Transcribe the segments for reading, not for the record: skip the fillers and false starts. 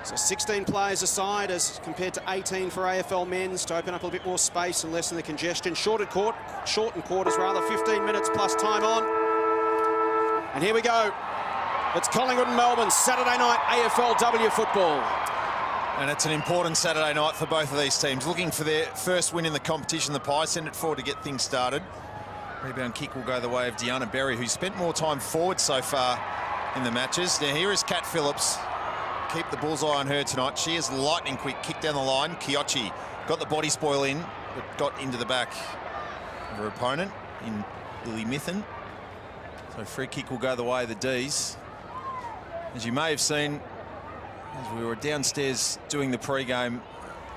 So 16 players aside as compared to 18 for AFL men's to open up a bit more space and lessen the congestion. Shortened quarters rather, 15 minutes plus time on. And here we go. It's Collingwood and Melbourne, Saturday night AFLW football. And it's an important Saturday night for both of these teams. Looking for their first win in the competition. The Pies send it forward to get things started. Rebound kick will go the way of Deanna Berry, who's spent more time forward so far in the matches. Now here is Kat Phillips. Keep the bullseye on her tonight. She is lightning quick. Kick down the line. Kiochi got the body spoil in, but got into the back of her opponent in Lily Mithen. So free kick will go the way of the D's. As you may have seen, as we were downstairs doing the pre-game,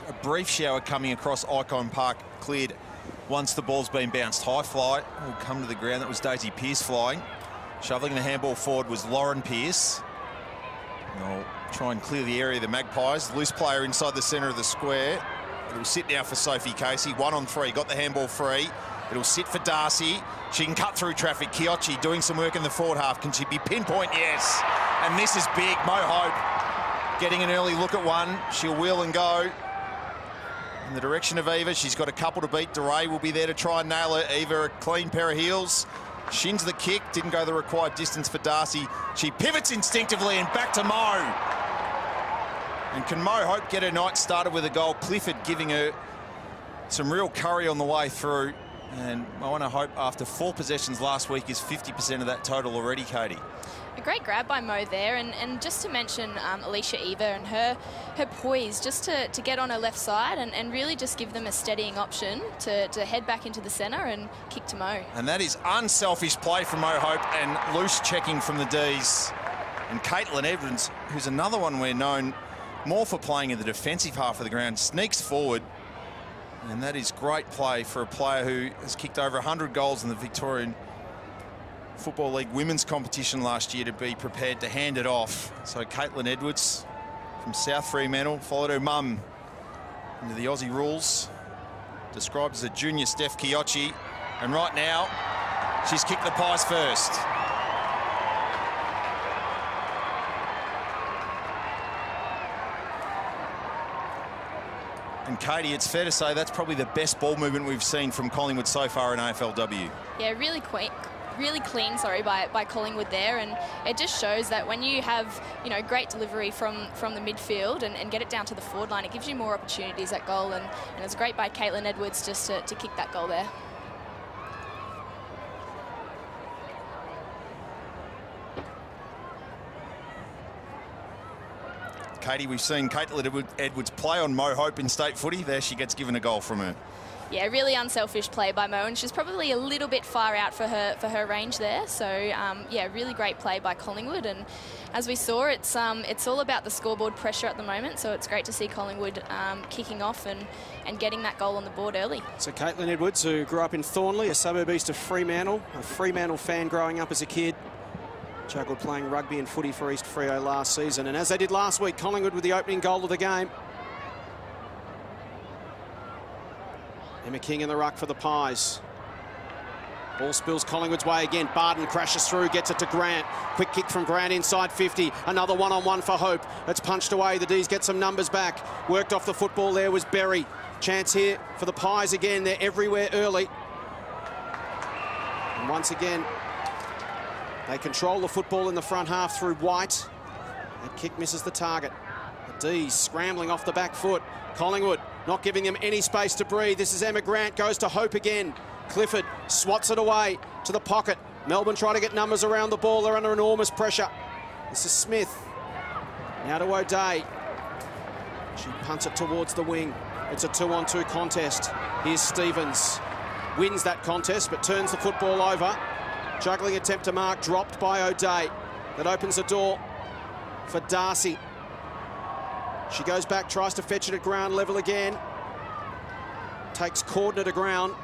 a brief shower coming across Ikon Park cleared once the ball's been bounced. High fly will come to the ground. That was Daisy Pearce flying. Shoveling the handball forward was Lauren Pearce. They'll try and clear the area of the Magpies. Loose player inside the centre of the square. It'll sit now for Sophie Casey. 1 on 3. Got the handball free. It'll sit for Darcy. She can cut through traffic. Kiochi doing some work in the forward half. Can she be pinpoint? Yes. And this is big. Mo Hope getting an early look at one. She'll wheel and go in the direction of Eva. She's got a couple to beat. DeRay will be there to try and nail her. Eva, a clean pair of heels. Shins the kick. Didn't go the required distance for Darcy. She pivots instinctively and back to Mo. And can Mo Hope get her night started with a goal? Clifford giving her some real curry on the way through. And Moana Hope, after 4 possessions last week, is 50% of that total already, Katie. A great grab by Mo there, and just to mention Alicia Eva and her poise just to get on her left side and really just give them a steadying option to head back into the centre and kick to Mo. And that is unselfish play from Mo Hope and loose checking from the D's. And Caitlin Edwards, who's another one we're known more for playing in the defensive half of the ground, sneaks forward. And that is great play for a player who has kicked over 100 goals in the Victorian Football League women's competition last year to be prepared to hand it off. So Caitlin Edwards from South Fremantle followed her mum into the Aussie rules. Described as a junior Steph Kiochi. And right now, she's kicked the Pies first. And Katie, it's fair to say that's probably the best ball movement we've seen from Collingwood so far in AFLW. Yeah, really quick. Really clean, by Collingwood there, and it just shows that when you have, great delivery from the midfield and get it down to the forward line, it gives you more opportunities at goal, and it's great by Caitlin Edwards just to kick that goal there. Katie, we've seen Caitlin Edwards play on Mo Hope in state footy. There she gets given a goal from her. Yeah, really unselfish play by Mo, and she's probably a little bit far out for her range there. So, yeah, really great play by Collingwood. And as we saw, it's all about the scoreboard pressure at the moment. So it's great to see Collingwood kicking off and getting that goal on the board early. So Caitlin Edwards, who grew up in Thornley, a suburb east of Fremantle, a Fremantle fan growing up as a kid, juggled playing rugby and footy for East Freo last season. And as they did last week, Collingwood with the opening goal of the game. Emma King in the ruck for the Pies. Ball spills Collingwood's way again. Barden crashes through, gets it to Grant. Quick kick from Grant inside 50. Another one-on-one for Hope. It's punched away. The D's get some numbers back. Worked off the football there was Berry. Chance here for the Pies again. They're everywhere early. And once again, they control the football in the front half through White. That kick misses the target. The D's scrambling off the back foot. Collingwood not giving them any space to breathe. This is Emma Grant, goes to Hope again. Clifford swats it away to the pocket. Melbourne try to get numbers around the ball. They're under enormous pressure. This is Smith. Now to O'Day. She punts it towards the wing. It's a 2-on-2 contest. Here's Stevens. Wins that contest, but turns the football over. Juggling attempt to mark, dropped by O'Day. That opens the door for Darcy. She goes back, tries to fetch it at ground level again. Takes Cordner to ground.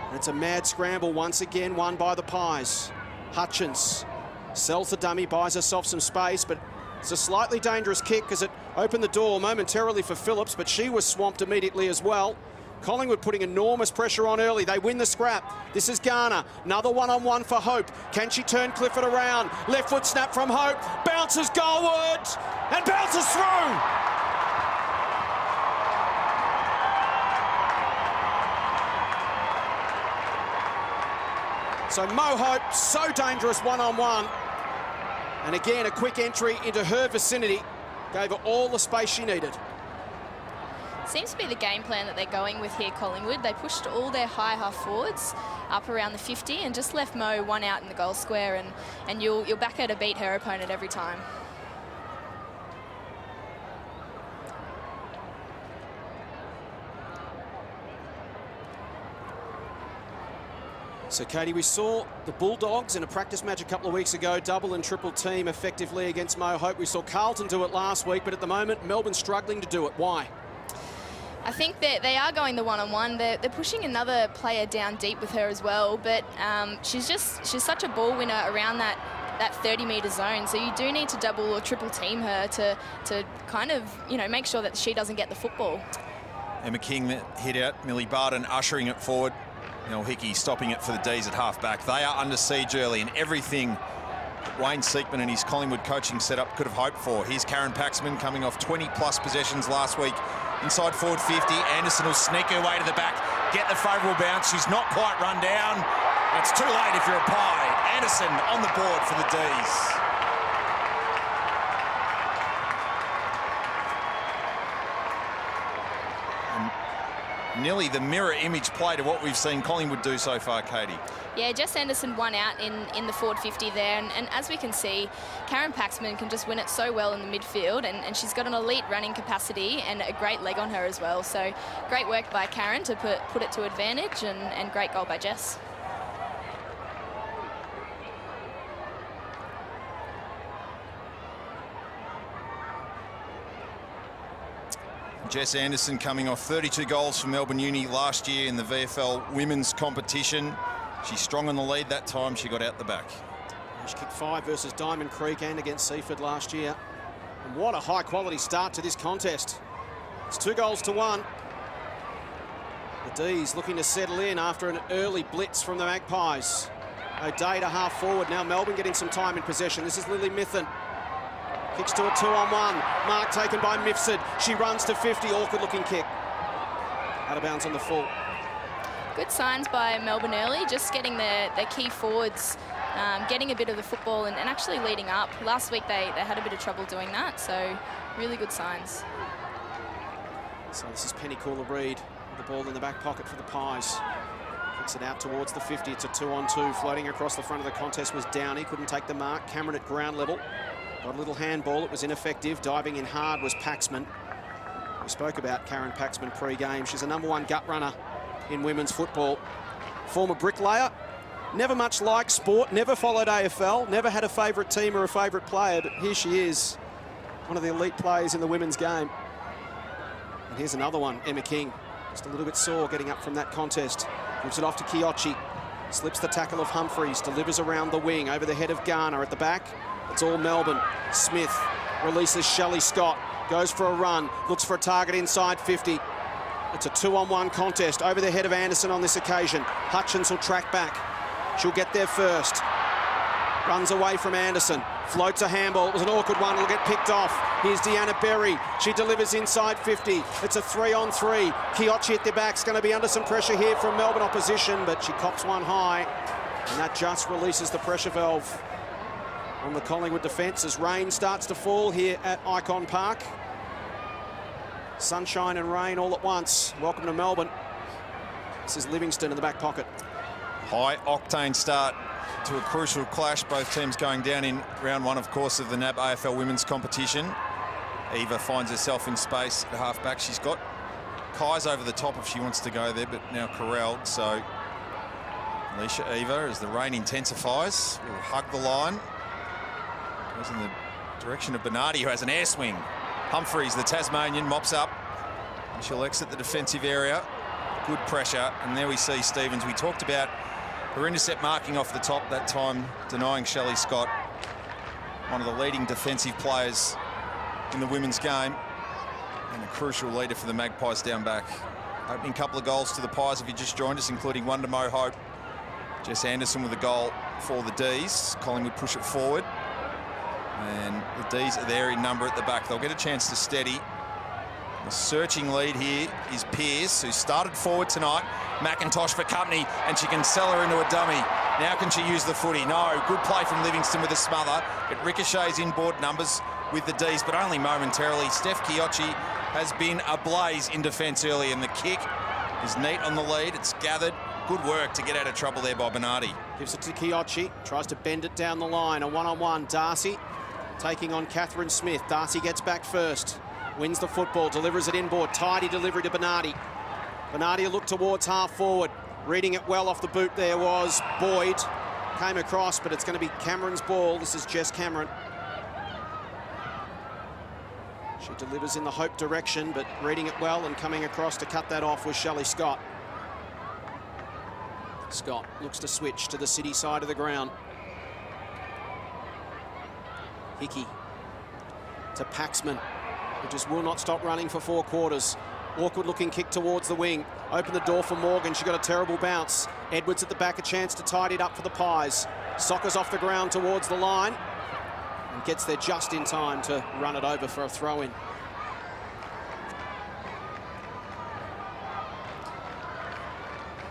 And it's a mad scramble once again, won by the Pies. Hutchins sells the dummy, buys herself some space, but it's a slightly dangerous kick as it opened the door momentarily for Phillips, but she was swamped immediately as well. Collingwood putting enormous pressure on early. They win the scrap. This is Garner. Another one-on-one for Hope. Can she turn Clifford around? Left foot snap from Hope. Bounces goalward and bounces through. So Mo Hope, so dangerous one-on-one. And again, a quick entry into her vicinity. Gave her all the space she needed. Seems to be the game plan that they're going with here, Collingwood. They pushed all their high half forwards up around the 50 and just left Mo one out in the goal square, and you'll back her to beat her opponent every time. So, Katie, we saw the Bulldogs in a practice match a couple of weeks ago, double and triple team effectively against Mo Hope. We saw Carlton do it last week, but at the moment, Melbourne's struggling to do it. Why? I think that they are going the one-on-one. They're pushing another player down deep with her as well, but she's such a ball winner around that 30-metre zone, so you do need to double or triple team her to kind of, you know, make sure that she doesn't get the football. Emma King hit out, Millie Barton ushering it forward. Nell Hickey stopping it for the D's at half-back. They are under siege early, and everything that Wayne Seekman and his Collingwood coaching setup could have hoped for. Here's Karen Paxman coming off 20-plus possessions last week. Inside forward 50, Anderson will sneak her way to the back, get the favourable bounce. She's not quite run down. It's too late if you're a Pie. Anderson on the board for the D's. Nearly the mirror image play to what we've seen Collingwood do so far, Katie. Yeah, Jess Anderson won out in the forward 50 there, and as we can see, Karen Paxman can just win it so well in the midfield, and she's got an elite running capacity and a great leg on her as well. So great work by Karen to put it to advantage, and great goal by Jess. Jess Anderson coming off 32 goals for Melbourne Uni last year in the VFL women's competition. She's strong on the lead that time. She got out the back. She kicked 5 versus Diamond Creek and against Seaford last year. And what a high-quality start to this contest. It's 2-1. The D's looking to settle in after an early blitz from the Magpies. O'Day to half forward. Now Melbourne getting some time in possession. This is Lily Mithen. Kicks to a 2-on-1. Mark taken by Mifsud. She runs to 50. Awkward looking kick. Out of bounds on the full. Good signs by Melbourne early, just getting their key forwards, getting a bit of the football and actually leading up. Last week they had a bit of trouble doing that, so really good signs. So this is Penny Cooler-Reid with the ball in the back pocket for the Pies. Kicks it out towards the 50. It's a 2-on-2. Floating across the front of the contest was Downey. Couldn't take the mark. Cameron at ground level. Got a little handball. It was ineffective. Diving in hard was Paxman. We spoke about Karen Paxman pre-game. She's a #1 gut runner in women's football. Former bricklayer. Never much liked sport. Never followed AFL. Never had a favourite team or a favourite player. But here she is. One of the elite players in the women's game. And here's another one. Emma King. Just a little bit sore getting up from that contest. Gives it off to Kiochi. Slips the tackle of Humphreys. Delivers around the wing. Over the head of Garner at the back. It's all Melbourne. Smith releases Shelley Scott. Goes for a run. Looks for a target inside 50. It's a 2-on-1 contest. Over the head of Anderson on this occasion. Hutchins will track back. She'll get there first. Runs away from Anderson. Floats a handball. It was an awkward one. It'll get picked off. Here's Deanna Berry. She delivers inside 50. It's a 3-on-3. Kiochi at the back's going to be under some pressure here from Melbourne opposition, but she cops one high. And that just releases the pressure valve on the Collingwood defence as rain starts to fall here at Ikon Park. Sunshine and rain all at once. Welcome to Melbourne. This is Livingston in the back pocket. High octane start to a crucial clash. Both teams going down in round 1, of course, of the NAB AFL women's competition. Eva finds herself in space at half-back. She's got Kai's over the top if she wants to go there, but now corralled. So Alicia Eva, as the rain intensifies, will hug the line. Goes in the direction of Bernardi, who has an air swing. Humphreys, the Tasmanian, mops up. And she'll exit the defensive area. Good pressure. And there we see Stevens. We talked about her intercept marking off the top that time, denying Shelley Scott, one of the leading defensive players in the women's game, and a crucial leader for the Magpies down back. Opening couple of goals to the Pies if you just joined us, including one to Mo Hope. Jess Anderson with a goal for the D's. Collingwood push it forward. And the D's are there in number at the back. They'll get a chance to steady. The searching lead here is Pearce, who started forward tonight. McIntosh for company, and she can sell her into a dummy. Now can she use the footy? No. Good play from Livingston with a smother. It ricochets inboard numbers with the D's, but only momentarily. Steph Chiocci has been ablaze in defence early, and the kick is neat on the lead. It's gathered. Good work to get out of trouble there by Bernardi. Gives it to Chiocci, tries to bend it down the line. A one-on-one. Darcy taking on Catherine Smith. Darcy gets back first. Wins the football, delivers it inboard. Tidy delivery to Bernardi. Bernardi will look towards half forward. Reading it well off the boot there was Boyd. Came across, but it's going to be Cameron's ball. This is Jess Cameron. She delivers in the Hope direction, but reading it well and coming across to cut that off was Shelley Scott. Scott looks to switch to the City side of the ground. Hickey to Paxman, who just will not stop running for 4 quarters. Awkward looking kick towards the wing. Open the door for Morgan. She got a terrible bounce. Edwards at the back, a chance to tidy it up for the Pies. Sockers off the ground towards the line and gets there just in time to run it over for a throw-in.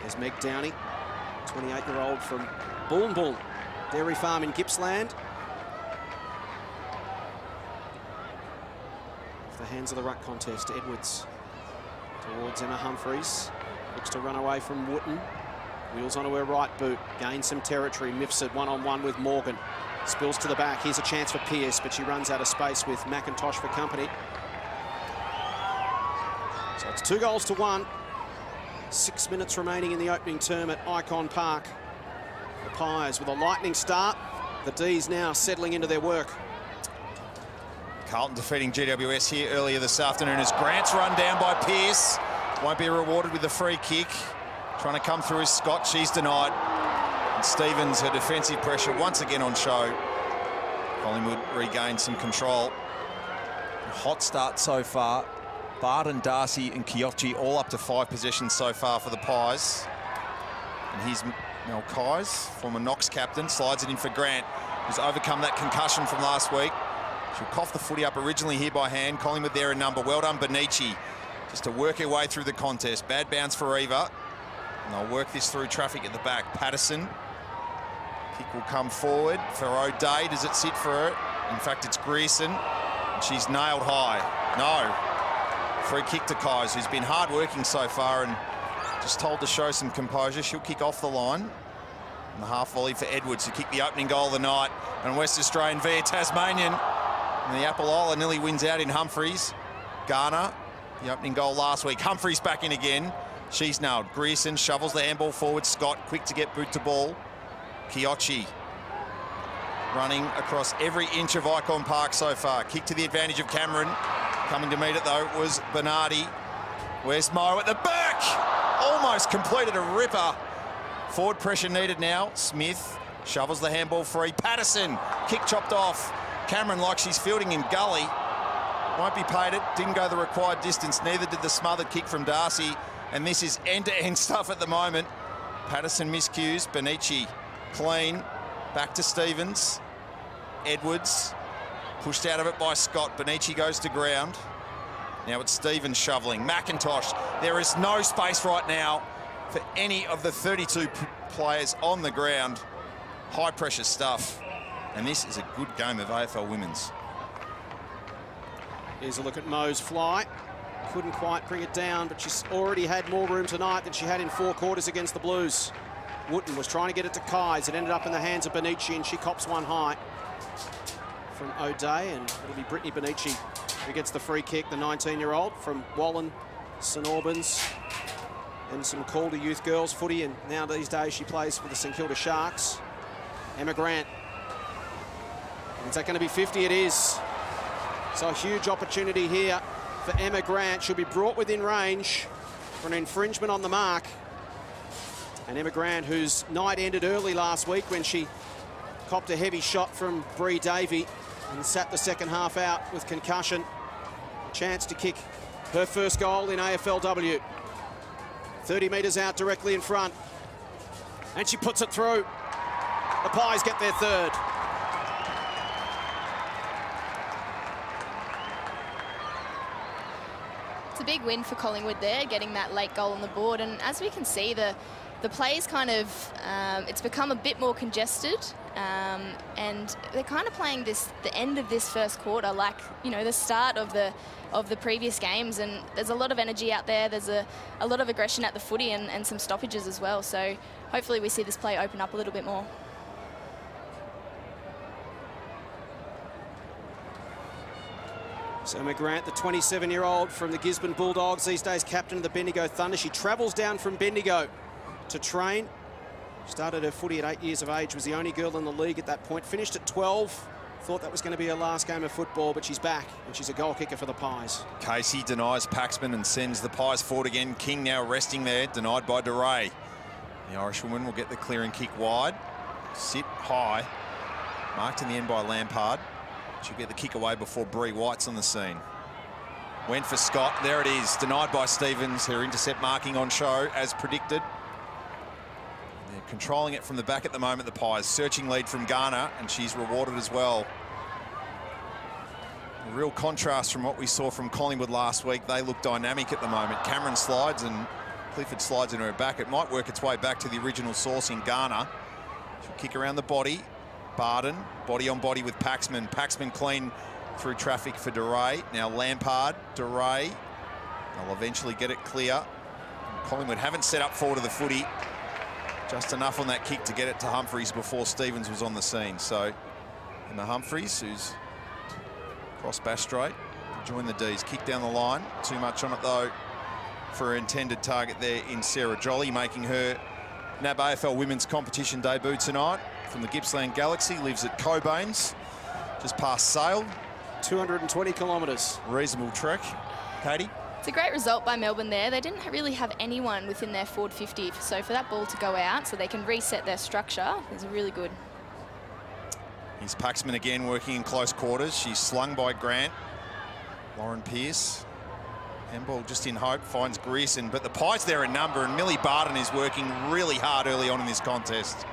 There's Meg Downey, 28-year-old from Booln Dairy Farm in Gippsland. Off the hands of the ruck contest, Edwards towards Emma Humphreys. Looks to run away from Wooten. Wheels onto her right boot. Gains some territory. Miffs it one-on-one with Morgan. Spills to the back. Here's a chance for Pearce, but she runs out of space with McIntosh for company. So it's 2-1. 6 minutes remaining in the opening term at Ikon Park. The Pies with a lightning start. The D's now settling into their work. Carlton defeating GWS here earlier this afternoon as Grant's run down by Pearce. Won't be rewarded with the free kick. Trying to come through is Scott. She's denied. And Stevens, her defensive pressure once again on show. Collingwood regained some control. A hot start so far. Barton, Darcy and Chiocci all up to 5 possessions so far for the Pies. And here's Mel Kais, former Knox captain, slides it in for Grant, who's overcome that concussion from last week. She'll cough the footy up originally here by hand. Collingwood there in number. Well done, Benici, just to work her way through the contest. Bad bounce for Eva. And they'll work this through traffic at the back. Patterson. Kick will come forward for O'Day. Does it sit for her? In fact, it's Grierson. And she's nailed high. No. Free kick to Kais, who's been hard-working so far and just told to show some composure. She'll kick off the line. And the half volley for Edwards, who kicked the opening goal of the night. And West Australian via Tasmanian. And the Apple Isle nearly wins out in Humphreys. Garner, the opening goal last week. Humphreys back in again. She's nailed. Grierson shovels the handball forward. Scott quick to get boot to ball. Chiocci running across every inch of Ikon Park so far. Kick to the advantage of Cameron. Coming to meet it though was Bernardi. Where's Mo at the back? Almost completed a ripper. Forward pressure needed now. Smith shovels the handball free. Patterson, kick chopped off. Cameron, like she's fielding him, Gully. Won't be paid it. Didn't go the required distance. Neither did the smothered kick from Darcy. And this is end-to-end stuff at the moment. Patterson miscues. Benici clean. Back to Stevens. Edwards pushed out of it by Scott. Benici goes to ground. Now it's Stevens shoveling. McIntosh. There is no space right now for any of the 32 players on the ground. High-pressure stuff. And this is a good game of AFL Women's. Here's a look at Mo's fly. Couldn't quite bring it down, but she's already had more room tonight than she had in 4 quarters against the Blues. Wooten was trying to get it to Kais. It ended up in the hands of Benici, and she cops one high from O'Day, and it'll be Brittany Benici who gets the free kick, the 19-year-old from Wallen, St Albans, and some Calder youth girls footy, and now these days she plays for the St Kilda Sharks. Emma Grant. Is that going to be 50? It is. So a huge opportunity here for Emma Grant. She'll be brought within range for an infringement on the mark. And Emma Grant, whose night ended early last week when she copped a heavy shot from Bree Davey and sat the second half out with concussion. A chance to kick her first goal in AFLW. 30 metres out directly in front. And she puts it through. The Pies get their third. It's a big win for Collingwood there, getting that late goal on the board. And as we can see, the play's kind of, it's become a bit more congested. And they're kind of playing the end of this first quarter like, you know, the start of the previous games. And there's a lot of energy out there. There's a lot of aggression at the footy and some stoppages as well. So hopefully we see this play open up a little bit more. So McGrant, the 27-year-old from the Gisborne Bulldogs, these days captain of the Bendigo Thunder. She travels down from Bendigo to train. Started her footy at 8 years of age, was the only girl in the league at that point. Finished at 12. Thought that was going to be her last game of football, but she's back, and she's a goal kicker for the Pies. Casey denies Paxman and sends the Pies forward again. King now resting there, denied by DeRay. The Irishwoman will get the clearing kick wide. Sit high. Marked in the end by Lampard. She'll get the kick away before Bree White's on the scene. Went for Scott. There it is. Denied by Stevens. Her intercept marking on show, as predicted. They're controlling it from the back at the moment, the Pies. Searching lead from Garner, and she's rewarded as well. A real contrast from what we saw from Collingwood last week. They look dynamic at the moment. Cameron slides and Clifford slides into her back. It might work its way back to the original source in Garner. She'll kick around the body. Barden, body on body with Paxman. Paxman clean through traffic for DeRay. Now Lampard, DeRay. They'll eventually get it clear. And Collingwood haven't set up forward of the footy. Just enough on that kick to get it to Humphries before Stevens was on the scene. So, Emma Humphries, who's crossed back straight, join the D's. Kick down the line. Too much on it, though, for her intended target there in Sarah Jolly, making her NAB AFL Women's Competition debut tonight. From the Gippsland Galaxy, lives at Cobains, just past Sale. 220 kilometres. Reasonable trek. Katie? It's a great result by Melbourne there. They didn't really have anyone within their forward 50, so for that ball to go out so they can reset their structure is really good. Here's Paxman again working in close quarters. She's slung by Grant. Lauren Pearce. Handball just in hope, finds Grierson, but the Pies there in number, and Millie Barden is working really hard early on in this contest.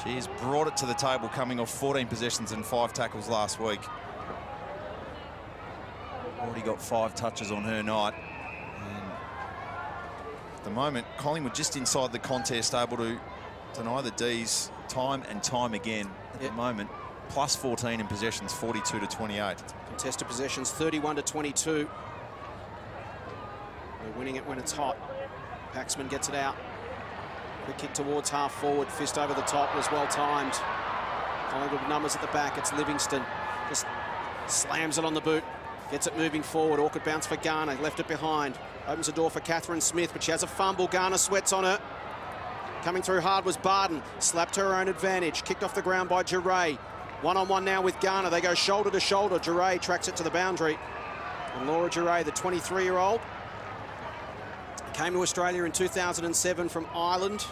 She's brought it to the table, coming off 14 possessions and 5 tackles last week. Already got 5 touches on her night. And at the moment, Collingwood just inside the contest, able to deny the D's time and time again. At the moment, plus 14 in possessions, 42 to 28. Contested possessions, 31 to 22. They're winning it when it's hot. Paxman gets it out. Quick kick towards half forward. Fist over the top was well timed. Collingwood numbers at the back. It's Livingston. Just slams it on the boot. Gets it moving forward. Awkward bounce for Garner. Left it behind. Opens the door for Catherine Smith, but she has a fumble. Garner sweats on her. Coming through hard was Barden. Slapped her own advantage. Kicked off the ground by Duray. One-on-one now with Garner. They go shoulder to shoulder. Duray tracks it to the boundary. And Laura Duray, the 23-year-old, came to Australia in 2007 from Ireland.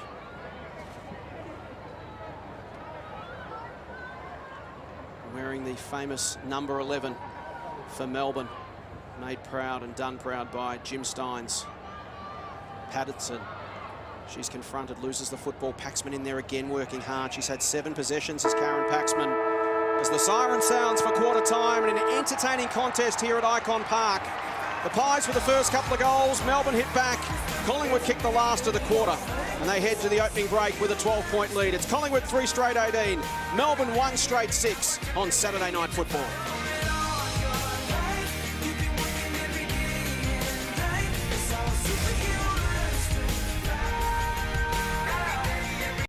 Wearing the famous number 11 for Melbourne. Made proud and done proud by Jim Steins. Patterson. She's confronted, loses the football. Paxman in there again, working hard. She's had 7 possessions as Karen Paxman. As the siren sounds for quarter time in an entertaining contest here at Ikon Park. The Pies with the first couple of goals. Melbourne hit back. Collingwood kicked the last of the quarter. And they head to the opening break with a 12-point lead. It's Collingwood 3 straight 18. Melbourne 1 straight 6 on Saturday Night Football.